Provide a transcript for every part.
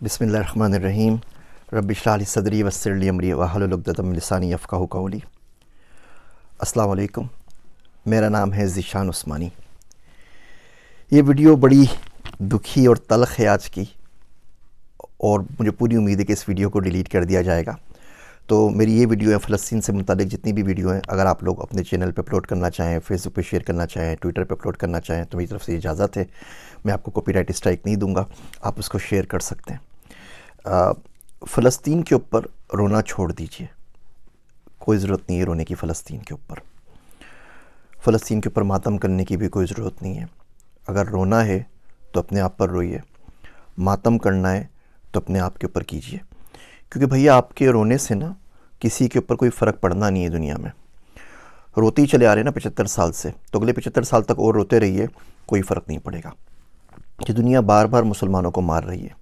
बिस्मिल्लाहिर्रहमानिर्रहीम। रब्बि इश्रह ली सदरी वयस्सिर ली अमरी वहलुल उक़दतम मिन लिसानी यफ़क़हू क़ौली। अस्सलामु अलैकुम, मेरा नाम है ज़ीशान उस्मानी। ये वीडियो बड़ी दुखी और तल्ख़ है आज की, और मुझे पूरी उम्मीद है कि इस वीडियो को डिलीट कर दिया जाएगा। तो मेरी ये वीडियो है फ़लस्तीन से मुताल्लिक़ जितनी भी वीडियो हैं, अगर आप लोग अपने चैनल पे अपलोड करना चाहें, फेसबुक पे शेयर करना चाहें, ट्विटर पे अपलोड करना चाहें, तो मेरी तरफ़ से इजाज़त है। मैं आपको कॉपीराइट स्ट्राइक नहीं दूंगा, आप उसको शेयर कर सकते हैं। फ़लस्तीन के ऊपर रोना छोड़ दीजिए, कोई ज़रूरत नहीं है रोने की। फ़लस्तीन के ऊपर मातम करने की भी कोई ज़रूरत नहीं है। अगर रोना है तो अपने आप पर रोइए, मातम करना है तो अपने आप के ऊपर कीजिए, क्योंकि भैया आपके रोने से ना किसी के ऊपर कोई फ़र्क पड़ना नहीं है। दुनिया में रोते ही चले आ रहे हैं ना 75 साल से, तो अगले 75 साल तक और रोते रहिए, कोई फ़र्क नहीं पड़ेगा। कि दुनिया बार बार मुसलमानों को मार रही है।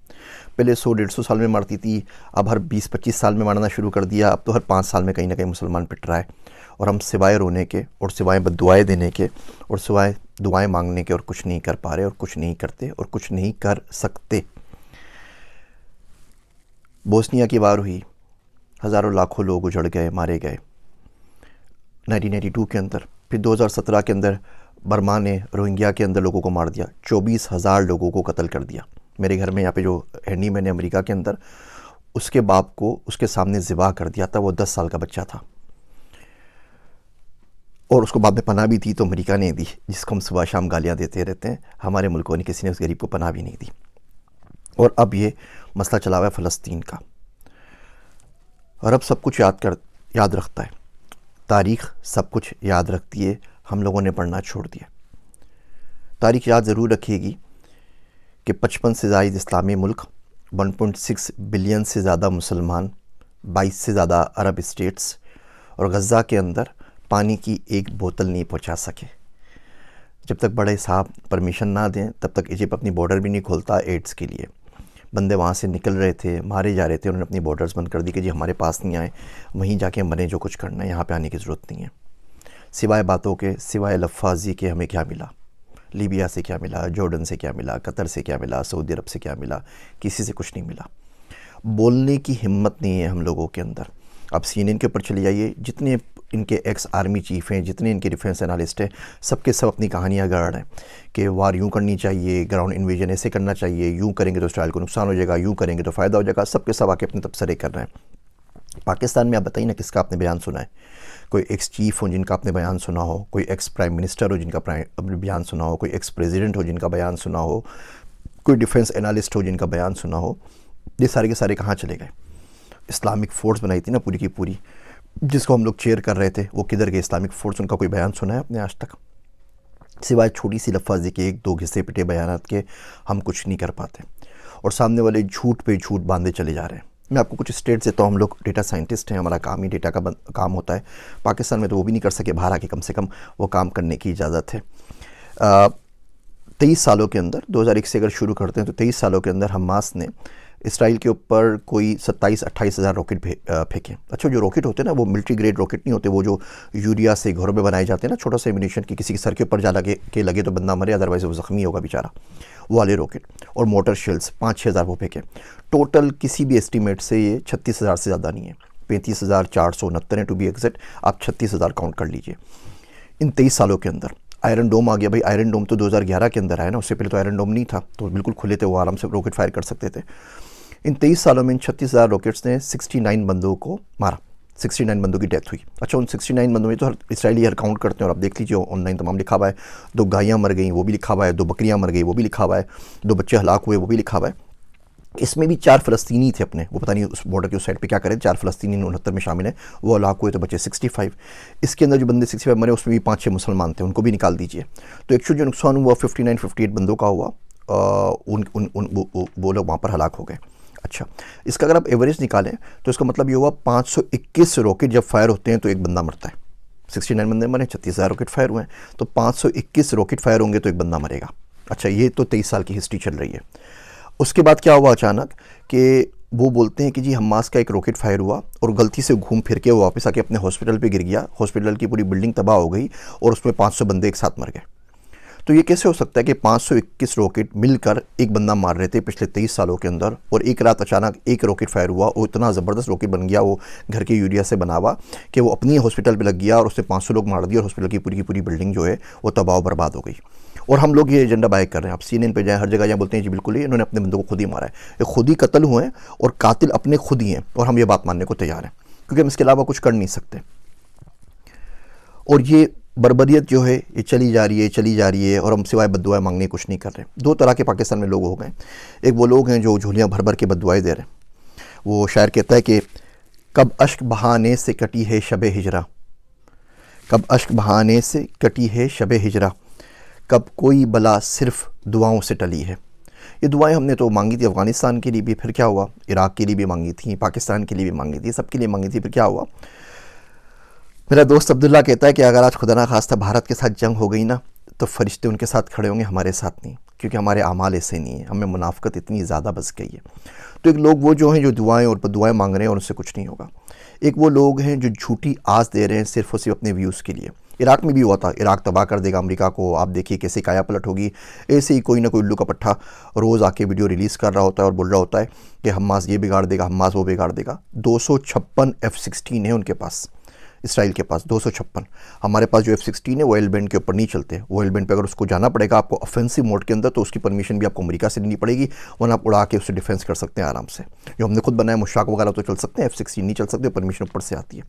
पहले 100-150 साल में मारती थी, अब हर 20-25 साल में मारना शुरू कर दिया। अब तो हर 5 साल में कहीं ना कहीं मुसलमान पिट रहा है, और हम सिवाय रोने के और सिवाय बद्दुआएं देने के और सिवाय दुआएं मांगने के और कुछ नहीं कर पा रहे, और कुछ नहीं करते, और कुछ नहीं कर सकते। बोस्निया की वार हुई, हज़ारों लाखों लोग उजड़ गए, मारे गए 1992 के अंदर। फिर 2017 के अंदर बर्मा ने रोहिंग्या के अंदर लोगों को मार दिया, 24,000 लोगों को कत्ल कर दिया। मेरे घर में यहाँ पे जो हैंडी मैन है अमेरिका के अंदर, उसके बाप को उसके सामने ज़िबा कर दिया था। वो 10 साल का बच्चा था, और उसको बाद में पनाह भी थी तो अमेरिका ने दी, जिसको हम सुबह शाम गालियाँ देते रहते हैं। हमारे मुल्कों ने, किसी ने उस गरीब को पनाह भी नहीं दी। और अब ये मसला चला हुआ है फ़लस्तीन का। अरब सब कुछ याद रखता है, तारीख़ सब कुछ याद रखती है, हम लोगों ने पढ़ना छोड़ दिया। तारीख़ याद ज़रूर रखिएगी कि 55 से ज़ायद इस्लामी मुल्क, 1.6 बिलियन से ज़्यादा मुसलमान, 22 से ज़्यादा अरब स्टेट्स, और गज़ा के अंदर पानी की एक बोतल नहीं पहुंचा सके। जब तक बड़े साहब परमिशन ना दें तब तक इजिप्ट अपनी बॉर्डर भी नहीं खोलता एड्स के लिए। बंदे वहाँ से निकल रहे थे, मारे जा रहे थे, उन्होंने अपनी बॉर्डर्स बंद कर दी कि जी हमारे पास नहीं आए, वहीं जाके मरें, जो कुछ करना है, यहाँ पे आने की ज़रूरत नहीं है। सिवाय बातों के, सिवाय लफ्फ़ाज़ी के हमें क्या मिला? लीबिया से क्या मिला? जॉर्डन से क्या मिला? कतर से क्या मिला? सऊदी अरब से क्या मिला? किसी से कुछ नहीं मिला। बोलने की हिम्मत नहीं है हम लोगों के अंदर। अब CNN के ऊपर चले जाइए, जितने इनके एक्स आर्मी चीफ हैं, जितने इनके डिफेंस एनालिस्ट हैं, सबके सब अपनी कहानियाँ गढ़ रहे हैं कि वार यूँ करनी चाहिए, ग्राउंड इन्वेजन ऐसे करना चाहिए, यूँ करेंगे तो इसराइल को नुकसान हो जाएगा, यूँ करेंगे तो फ़ायदा हो जाएगा। सबके सब आके अपने तबसरे कर रहे हैं। पाकिस्तान में आप बताइए ना, किसका आपने बयान सुना है? कोई एक्स चीफ हो जिनका आपने बयान सुना हो, कोई एक्स प्राइम मिनिस्टर हो जिनका बयान सुना हो, कोई एक्स प्रेसिडेंट हो जिनका बयान सुना हो, कोई डिफेंस एनालिस्ट हो जिनका बयान सुना हो? ये सारे के सारे कहाँ चले गए? इस्लामिक फ़ोर्स बनाई थी ना पूरी की पूरी, जिसको हम लोग चेयर कर रहे थे, वो किधर गए इस्लामिक फ़ोर्स? उनका कोई बयान सुना है आपने आज तक? सिवाय छोटी सी लफ्ज़ी के, 1-2 घिसे पिटे बयानात के, हम कुछ नहीं कर पाते, और सामने वाले झूठ पे झूठ बांधे चले जा रहे हैं। मैं आपको कुछ स्टेट से, तो हम लोग डेटा साइंटिस्ट हैं, हमारा काम ही डेटा का काम होता है। पाकिस्तान में तो वो भी नहीं कर सके, बाहर आके कम से कम वो काम करने की इजाज़त है। 23 सालों के अंदर, 2001 से अगर शुरू करते हैं तो 23 सालों के अंदर हमास ने इसराइल के ऊपर कोई 27-28 हज़ार रॉकेट फेंके। अच्छा, जो रॉकेट होते हैं ना, वो मिलिट्री ग्रेड रॉकेट नहीं होते, वो जो यूरिया से घरों में बनाए जाते हैं ना, छोटा सा एम्यूनिशन की, किसी के सर के ऊपर जा लगे तो बंदा मरे, अदरवाइज़ वो ज़ख्मी होगा बेचारा, वो वाले रॉकेट। और मोटर शेल्स 5-6 हज़ार वो फेंके। टोटल किसी भी एस्टीमेट से ये 36,000 से ज़्यादा नहीं है, 35,469 है टू बी एग्जैक्ट। आप 36,000 काउंट कर लीजिए इन 23 सालों के अंदर। आयरन डोम आ गया भाई, आयरन डोम तो 2011 के अंदर आया ना, उससे पहले तो आयरन डोम नहीं था, तो बिल्कुल खुले थे, वो आराम से रॉकेट फायर कर सकते थे। इन 23 सालों में इन 36,000 रॉकेट्स ने 69 बंदों को मारा, 69 बंदों की डेथ हुई। अच्छा, उन 69 बंदों में तो हर इसराइली हर काउंट करते हैं, और आप देख लीजिए ऑनलाइन तमाम लिखा हुआ है। 2 गायें मर गई वो भी लिखा हुआ है, 2 बकरियां मर गई वो भी लिखा हुआ है, 2 बच्चे हलाक हुए वो भी लिखा हुआ है। इसमें भी 4 फ़लस्तीनी थे अपने, वो पता नहीं उस बॉर्डर के उस साइड पे क्या करें। 4 फ़लस्तीनी 69 में शामिल हैं, वो हलाक हुए तो बचे 65। इसके अंदर जो बंदे 65 मरे, उसमें भी 5-6 मुसलमान थे, उनको भी निकाल दीजिए। तो एक्चुअल जो नुकसान हुआ 59-58 बंदों का हुआ। वो लोग वहाँ पर हलाक हो गए। अच्छा, इसका अगर आप एवरेज निकालें तो इसका मतलब ये हुआ 521 रॉकेट जब फायर होते हैं तो एक बंदा मरता है। 69 बंदे मरे, 36,000 रॉकेट फायर हुए हैं, तो 521 रॉकेट फायर होंगे तो एक बंदा मरेगा। अच्छा, ये तो 23 साल की हिस्ट्री चल रही है। उसके बाद क्या हुआ अचानक कि वो बोलते हैं कि जी हमास का एक रॉकेट फायर हुआ और गलती से घूम फिर के वो वापस आके अपने हॉस्पिटल पे गिर गया, हॉस्पिटल की पूरी बिल्डिंग तबाह हो गई और उसमें 500 बंदे एक साथ मर गए। तो ये कैसे हो सकता है कि 521 रॉकेट मिलकर एक बंदा मार रहे थे पिछले 23 सालों के अंदर, और एक रात अचानक एक रॉकेट फायर हुआ और इतना ज़बरदस्त रॉकेट बन गया, वो घर के यूरिया से बना हुआ, कि वो अपनी हॉस्पिटल पे लग गया और उसने 500 लोग मार दिए और हॉस्पिटल की पूरी बिल्डिंग जो है वो तबाह बर्बाद हो गई। और हम लोग ये एजेंडा बाय कर रहे हैं। आप CNN पे जाएं, हर जगह जाएं, बोलते हैं जी बिल्कुल ही इन्होंने अपने बंदों को खुद ही मारा है, ये खुद ही कत्ल हुए हैं और कातिल अपने खुद ही हैं, और हम ये बात मानने को तैयार हैं क्योंकि हम इसके अलावा कुछ कर नहीं सकते। और ये बर्बरियत जो है ये चली जा रही है और हम सिवाय बद्दुआएं मांगने कुछ नहीं कर रहे। दो तरह के पाकिस्तान में लोग हो गए। एक वो लोग हैं जो झोलियाँ भर भर के बद्दुआएं दे रहे हैं। वो शायर कहता है कि कब अश्क बहाने से कटी है शब हिजरा, कब अश्क बहाने से कटी है शब हिजरा, कब कोई बला सिर्फ दुआओं से टली है। ये दुआएं हमने तो मांगी थी अफ़गानिस्तान के लिए भी, फिर क्या हुआ, इराक़ के लिए भी मांगी थी, पाकिस्तान के लिए भी मांगी थी, सबके लिए मांगी थी, फिर क्या हुआ। मेरा दोस्त अब्दुल्ला कहता है कि अगर आज खुदा ना खास्ता भारत के साथ जंग हो गई ना, तो फरिश्ते उनके साथ खड़े होंगे, हमारे साथ नहीं, क्योंकि हमारे आमाल ऐसे नहीं है, हमें मुनाफ़क़त इतनी ज़्यादा बस गई है। तो एक लोग वो जो हैं जो दुआएं और बद्दुआएं मांग रहे हैं और उनसे कुछ नहीं होगा। एक वो लोग हैं जो झूठी आस दे रहे हैं सिर्फ और सिर्फ अपने व्यूज़ के लिए। इराक़ में भी हुआ था, इराक़ तबाह कर देगा अमेरिका को, आप देखिए कैसे काया पलट होगी। ऐसे ही कोई ना कोई उल्लू का पट्ठा रोज़ आके वीडियो रिलीज़ कर रहा होता है और बोल रहा होता है कि हमास ये बिगाड़ देगा, हमास वो बिगाड़ देगा। 256 F-16 है उनके पास, इसराइल के पास 256। हमारे पास जो F-16 है वो एल बैंड के ऊपर नहीं चलते। वो एल बैंड पे अगर उसको जाना पड़ेगा आपको ऑफेंसिव मोड के अंदर, तो उसकी परमिशन भी आपको अमेरिका से लेनी पड़ेगी, वरना आप उड़ा के उससे डिफेंस कर सकते हैं आराम से। जो हमने खुद बनाया मुशाक वगैरह तो चल सकते हैं, F-16 नहीं चल सकते, परमिशन ऊपर से आती है।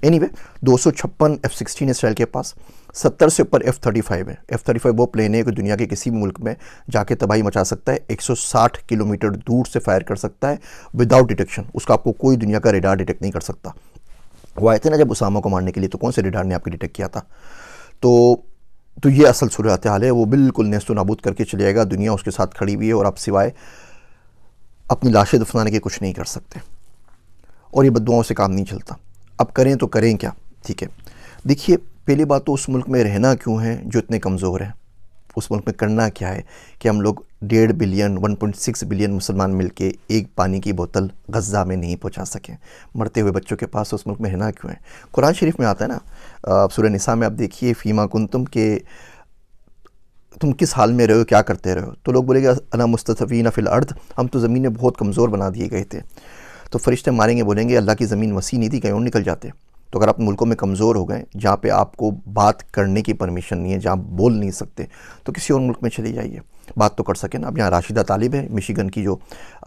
एनीवे 256 F-16 इसराइल के पास, 70 से ऊपर F-35 है। F-35 वो प्लेन है कि दुनिया के किसी भी मुल्क में जाके तबाही मचा सकता है, 160 किलोमीटर दूर से फायर कर सकता है विदाउट डिटेक्शन। उसका आपको कोई दुनिया का रेडार डिटेक्ट नहीं कर सकता। वो आए थे ना जब उसामा को मारने के लिए, तो कौन से रेडार ने आपको डिटेक्ट किया था। तो ये असल सूरत हाल है। वो बिल्कुल नेस्तो नाबूद करके चले जाएगा, दुनिया उसके साथ खड़ी हुई है और आप सिवाय अपनी लाशें दफनाने के कुछ नहीं कर सकते। और ये बद्दुआओं से काम नहीं चलता। अब करें तो करें क्या, ठीक है। देखिए पहली बात तो उस मुल्क में रहना क्यों है जो इतने कमज़ोर हैं। उस मुल्क में करना क्या है कि हम लोग 1.5 बिलियन 1.6 बिलियन मुसलमान मिलके एक पानी की बोतल गज़ा में नहीं पहुंचा सकें। मरते हुए बच्चों के पास उस मुल्क में रहना क्यों है। कुरान शरीफ में आता है ना, सूरह निसा में आप देखिए, फ़ीमा कुंतुम के तुम किस हाल में रहो, क्या करते रहो। तो लोग बोलेंगे अना मुस्तफ़ीना फ़िल अर्द, हम तो ज़मीन में बहुत कमज़ोर बना दिए गए थे। तो फरिश्ते मारेंगे, बोलेंगे अल्लाह की ज़मीन वसी नहीं थी, कहीं और निकल जाते। तो अगर आप मुल्कों में कमज़ोर हो गए जहाँ पे आपको बात करने की परमिशन नहीं है, जहाँ बोल नहीं सकते, तो किसी और मुल्क में चले जाइए, बात तो कर सकें ना। अब यहाँ राशिदा तालिब है, मिशिगन की जो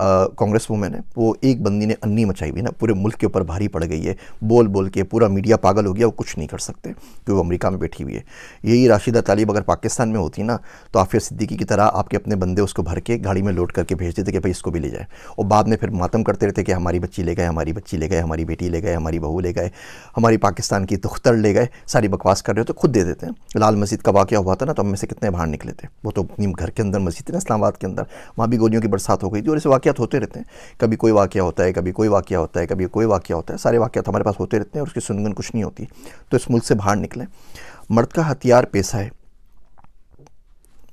कांग्रेस वूमेन है, वो एक बंदी ने अन्नी मचाई हुई ना, पूरे मुल्क के ऊपर भारी पड़ गई है, बोल बोल के पूरा मीडिया पागल हो गया, वो कुछ नहीं कर सकते क्योंकि वो अमेरिका में बैठी हुई है। यही राशिदा तालिब अगर पाकिस्तान में होती ना, तो आफिया सिद्दीकी की तरह आपके अपने बंदे उसको भर के गाड़ी में लोड करके भेज देते कि भाई इसको भी ले जाए, और बाद में फिर मातम करते रहते कि हमारी बच्ची ले गए, हमारी बच्ची ले गए, हमारी बेटी ले गए, हमारी बहू ले गए, हमारी पाकिस्तान की दुख्तर ले गए। सारी बकवास कर रहे हो तो खुद दे देते हैं। लाल मस्जिद का वाक़या हुआ था ना, तो हम में से कितने बाहर निकले थे। वो तो अपनी घर के अंदर मस्जिद थी ना इस्लामाबाद के अंदर, वहाँ भी गोलियों की बरसात हो गई थी। और ऐसे वाक़यात होते रहते हैं, कभी कोई वाक़या होता है, कभी कोई वाक़या होता है, कभी कोई वाक़या होता है। सारे वाक़यात हमारे पास होते रहते हैं और उसकी सुनगन कुछ नहीं होती। तो इस मुल्क से बाहर निकलें। मर्द का हथियार पैसा है,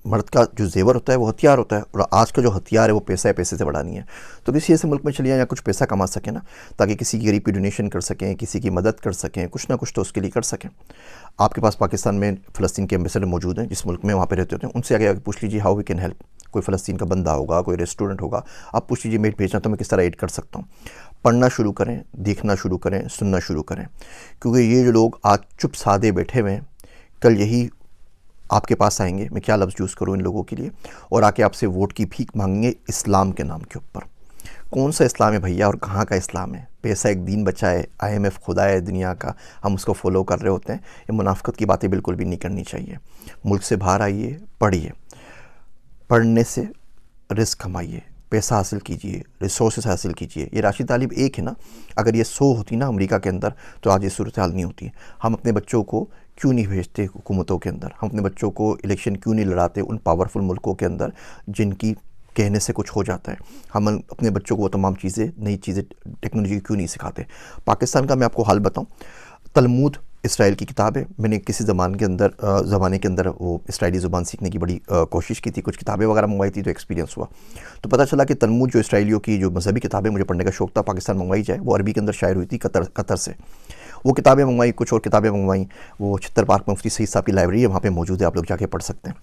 मर्द का जो जेवर होता है वो हथियार होता है, और आज का जो हथियार है वो पैसा है, पैसे से बड़ा नहीं है। तो किसी ऐसे मुल्क में चलिए या कुछ पैसा कमा सकें ना, ताकि किसी की गरीब की डोनेशन कर सकें, किसी की मदद कर सकें, कुछ ना कुछ तो उसके लिए कर सकें। आपके पास पाकिस्तान में फ़लस्तीन के एम्बेसडर मौजूद हैं, जिस मुल्क में वहाँ पे रहते होते हैं, उनसे आगे पूछ लीजिए हाउ वी कैन हेल्प। कोई फ़लस्तीन का बंदा होगा, कोई रेस्टोरेंट होगा, आप पूछ लीजिए मेट भेजना तो मैं किस तरह एड कर सकता हूँ। पढ़ना शुरू करें, देखना शुरू करें, सुनना शुरू करें, क्योंकि ये जो लोग आज चुप सादे बैठे हुए हैं, कल यही आपके पास आएंगे, मैं क्या लफ्ज़ यूज़ करूँ इन लोगों के लिए, और आके आपसे वोट की भीख मांगेंगे इस्लाम के नाम के ऊपर। कौन सा इस्लाम है भैया और कहाँ का इस्लाम है। पैसा एक दीन बचा है, IMF खुदा है दुनिया का, हम उसको फॉलो कर रहे होते हैं। ये मुनाफिकत की बातें बिल्कुल भी नहीं करनी चाहिए। मुल्क से बाहर आइए, पढ़िए, पढ़ने से रिस्क कमाइए, पैसा हासिल कीजिए, रिसोर्सेज हासिल कीजिए। ये राशिद तालिब एक है ना, अगर ये 100 होती ना अमेरिका के अंदर, तो आज ये सूरत हाल नहीं होती। हम अपने बच्चों को क्यों नहीं भेजते हुकूमतों के अंदर, हम अपने बच्चों को इलेक्शन क्यों नहीं लड़ाते उन पावरफुल मुल्कों के अंदर जिनकी कहने से कुछ हो जाता है। हम अपने बच्चों को वो तमाम चीज़ें, नई चीज़ें, टेक्नोलॉजी क्यों नहीं सिखाते। पाकिस्तान का मैं आपको हाल बताऊँ, तलमूद इसराइल की किताब है। मैंने किसी ज़माने के अंदर वो इसराइली ज़ुबान सीखने की बड़ी कोशिश की थी, कुछ किताबें वगैरह मंगवाई थी, तो एक्सपीरियंस हुआ। तो पता चला कि तलमूद जो इसराइलियों की जो मजहबी किताबें मुझे पढ़ने का शौक़ था, पाकिस्तान मंगवाई जाए, वो अरबी के अंदर शायर हुई थी कतर से। वो किताबें मंगवाई, कुछ और किताबें मंगवाई, वो छित्तर पार्क में मुफ्ती सईद साहब की लाइब्रेरी है, वहाँ पे मौजूद है, आप लोग जाके पढ़ सकते हैं।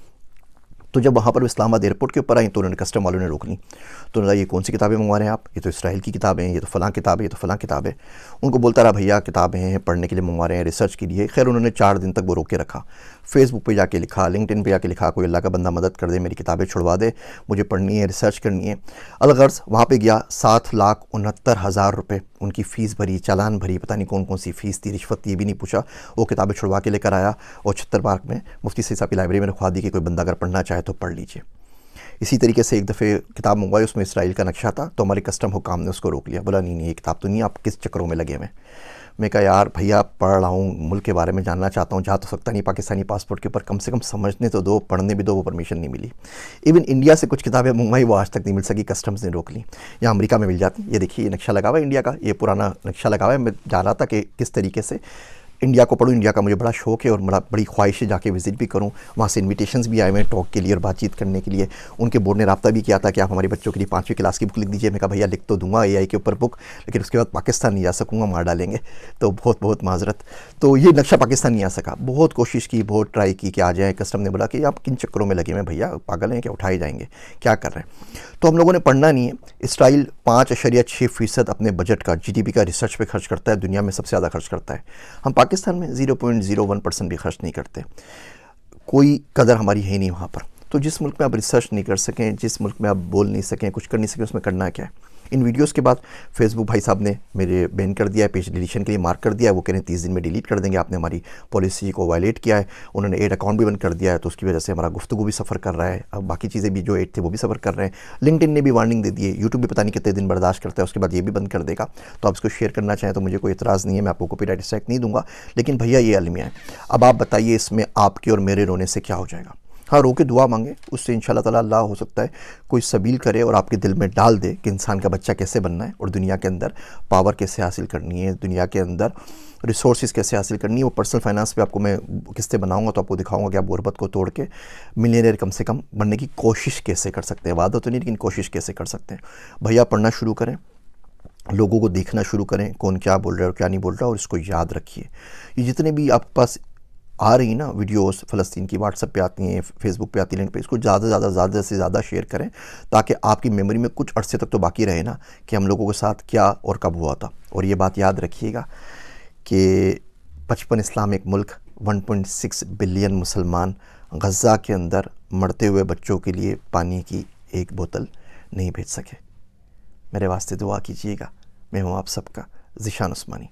तो जब वहाँ पर इस्लामाबाद एयरपोर्ट के ऊपर आई तो उन्होंने कस्टम वालों ने रोक ली। तो उन्होंने कहा ये कौन सी किताबें मंगवा रहे हैं आप, ये तो इसराइल की किताबें हैं, ये तो फ़लाँ किताब है, ये तो फ़लाँ किताब है। उनको बोलता रहा भैया किताबें हैं, पढ़ने के लिए मंगवा रहे हैं, रिसर्च के लिए। खैर उन्होंने 4 दिन तक वो रोक के रखा। फेसबुक पे जाके लिखा, लिंक्डइन पे जाके लिखा, कोई अल्लाह का बंदा मदद कर दे, मेरी किताबें छुड़वा दे, मुझे पढ़नी है, रिसर्च करनी है। अलगर्ज़ वहाँ पे गया, 7,69,000 रुपये उनकी फ़ीस भरी, चालान भरी, पता नहीं कौन कौन सी फ़ीस थी, रिश्वत थी, ये भी नहीं पूछा। वो किताबें छुड़वा के लेकर आया और छत्तर पार्क में मुफ्ती सईद साहब की लाइब्रेरी में रखवा दी कि कोई बंदा अगर पढ़ना चाहे तो पढ़ लीजिए। इसी तरीके से एक दफ़े किताब मंगवाई, उसमें इसराइल का नक्शा था, तो हमारे कस्टम हुकाम ने उसको रोक लिया। बोला नहीं नहीं ये किताब तो नहीं, आप किस चक्करों में लगे हुए। मैं कहा यार भैया पढ़ रहा हूँ, मुल्क के बारे में जानना चाहता हूँ, जा तो सकता नहीं पाकिस्तानी पासपोर्ट के ऊपर, कम से कम समझने तो दो, पढ़ने भी दो। वो परमिशन नहीं मिली। इवन इंडिया से कुछ किताबें मंगवाई, वो आज तक नहीं मिल सकी, कस्टम्स ने रोक ली। या अमेरिका में मिल जाती। ये देखिए ये नक्शा लगा हुआ है इंडिया का, ये पुराना नक्शा लगा हुआ है। मैं जा रहा था कि किस तरीके से इंडिया को पढ़ूँ, इंडिया का मुझे बड़ा शौक़ है और बड़ी ख्वाहिश है जाके विज़िट भी करूँ। वहाँ से इन्विटेशंस भी आए हुए हैं टॉक के लिए और बातचीत करने के लिए। उनके बोर्ड ने रब्ता भी किया था कि आप हमारे बच्चों के लिए 5वीं क्लास की बुक लिख दीजिए। मैं कहा भैया लिख तो दूंगा AI के ऊपर बुक, लेकिन उसके बाद पाकिस्तान नहीं जा सकूँगा, मार डालेंगे, तो बहुत बहुत माजरत। तो ये नक्शा पाकिस्तान नहीं आ सका। बहुत कोशिश की, बहुत ट्राई की कि आ जाए। कस्टम ने बोला कि आप किन चक्करों में लगे हुए भैया, पागल हैं क्या, उठाए जाएंगे, क्या कर रहे हैं। तो हम लोगों ने पढ़ना नहीं है। इसराइल 5.6% अपने बजट का, GDP का रिसर्च पे खर्च करता है, दुनिया में सबसे ज़्यादा खर्च करता है। हम पाकिस्तान में 0.01% भी खर्च नहीं करते। कोई कदर हमारी है नहीं वहाँ पर। तो जिस मुल्क में आप रिसर्च नहीं कर सकें, जिस मुल्क में आप बोल नहीं सकें, कुछ कर नहीं सकें, उसमें करना क्या है। इन वीडियोस के बाद फेसबुक भाई साहब ने मेरे बैन कर दिया है, पेज डिलीशन के लिए मार्क कर दिया है। वो कह रहे हैं 30 दिन में डिलीट कर देंगे, आपने हमारी पॉलिसी को वायलेट किया है। उन्होंने 8 अकाउंट भी बंद कर दिया है, तो उसकी वजह से हमारा गुफ्तगू भी सफ़र कर रहा है। अब बाकी चीज़ें भी जो 8 थे वो भी सफ़र कर रहे हैं। लिंक्डइन ने भी वार्निंग दे दी है। यूट्यूब भी पता नहीं कितने दिन बर्दाश्त करता है, उसके बाद ये भी बंद कर देगा। तो आप इसको शेयर करना चाहें तो मुझे कोई इतराज़ नहीं है, मैं आपको कॉपीराइट स्ट्राइक नहीं दूंगा। लेकिन भैया ये अलमिया है। अब आप बताइए इसमें आपके और मेरे रोने से क्या हो जाएगा। हाँ, रो के दुआ मांगे, उससे इंशाल्लाह ताला अल्लाह हो सकता है कोई सबील करे और आपके दिल में डाल दे कि इंसान का बच्चा कैसे बनना है और दुनिया के अंदर पावर कैसे हासिल करनी है, दुनिया के अंदर रिसोर्सेज कैसे हासिल करनी है। वो पर्सनल फाइनेंस पे आपको मैं किस्तें बनाऊंगा तो आपको दिखाऊंगा कि आप गुर्बत को तोड़ के मिलियनेयर कम से कम बनने की कोशिश कैसे कर सकते हैं। वादा तो नहीं, लेकिन कोशिश कैसे कर सकते हैं। भैया पढ़ना शुरू करें, लोगों को देखना शुरू करें, कौन क्या बोल रहा है और क्या नहीं बोल रहा, और इसको याद रखिए। ये जितने भी आपके पास आ रही ना वीडियोस फ़लस्तीन की, व्हाट्सएप पे आती हैं, फेसबुक पे आती हैं, लिंक पे, इसको ज़्यादा से ज़्यादा शेयर करें ताकि आपकी मेमोरी में कुछ अरसे तक तो बाकी रहे ना कि हम लोगों के साथ क्या और कब हुआ था। और ये बात याद रखिएगा कि 55 इस्लामिक मुल्क, 1.6 बिलियन मुसलमान गज़ा के अंदर मरते हुए बच्चों के लिए पानी की एक बोतल नहीं भेज सके। मेरे वास्ते दुआ कीजिएगा। मैं हूँ आप सबका ज़ीशान उस्मानी।